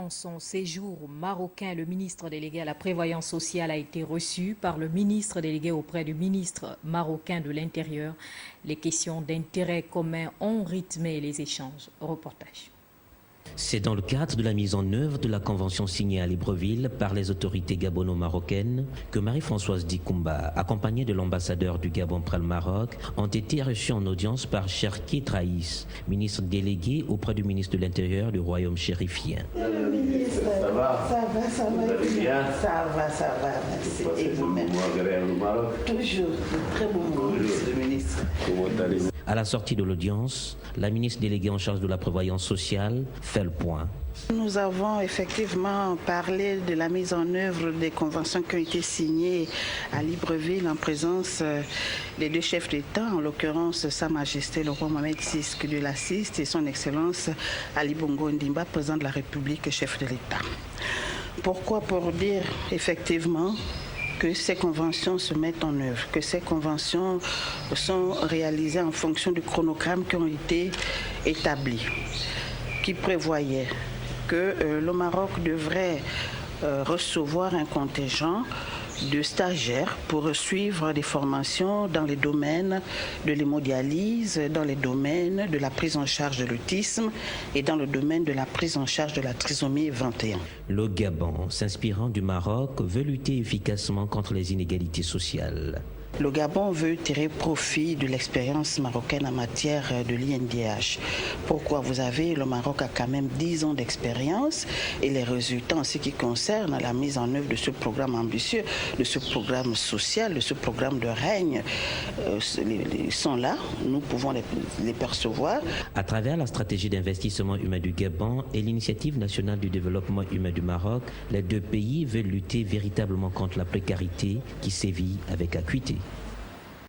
Durant son séjour marocain, le ministre délégué à la prévoyance sociale a été reçu par le ministre délégué auprès du ministre marocain de l'Intérieur. Les questions d'intérêt commun ont rythmé les échanges. Reportage. C'est dans le cadre de la mise en œuvre de la convention signée à Libreville par les autorités gabono-marocaines que Marie-Françoise Dikoumba, accompagnée de l'ambassadeur du Gabon près le Maroc, ont été reçus en audience par Cherki Traïs, ministre délégué auprès du ministre de l'Intérieur du Royaume chérifien. Le ministre, ça va? Ça va, ça va. Vous allez bien? Ça va, merci. Vous passez de bons mois agréables au Maroc? Toujours, de très bons mois, monsieur le ministre. Comment allez-vous? À la sortie de l'audience, la ministre déléguée en charge de la prévoyance sociale fait le point. Nous avons effectivement parlé de la mise en œuvre des conventions qui ont été signées à Libreville en présence des deux chefs d'État, en l'occurrence Sa Majesté le roi Mohamed VI de l'Assiste et son Excellence Ali Bongo Ondimba, président de la République, chef de l'État. Pourquoi? Pour dire effectivement que ces conventions se mettent en œuvre, que ces conventions sont réalisées en fonction du chronogramme qui ont été établis, qui prévoyaient que le Maroc devrait recevoir un contingent de stagiaires pour suivre des formations dans les domaines de l'hémodialyse, dans les domaines de la prise en charge de l'autisme et dans le domaine de la prise en charge de la trisomie 21. Le Gabon, s'inspirant du Maroc, veut lutter efficacement contre les inégalités sociales. Le Gabon veut tirer profit de l'expérience marocaine en matière de l'INDH. Pourquoi? Vous avez, le Maroc a quand même 10 ans d'expérience et les résultats en ce qui concerne la mise en œuvre de ce programme ambitieux, de ce programme social, de ce programme de règne, sont là, nous pouvons les percevoir. À travers la stratégie d'investissement humain du Gabon et l'initiative nationale du développement humain du Maroc, les deux pays veulent lutter véritablement contre la précarité qui sévit avec acuité.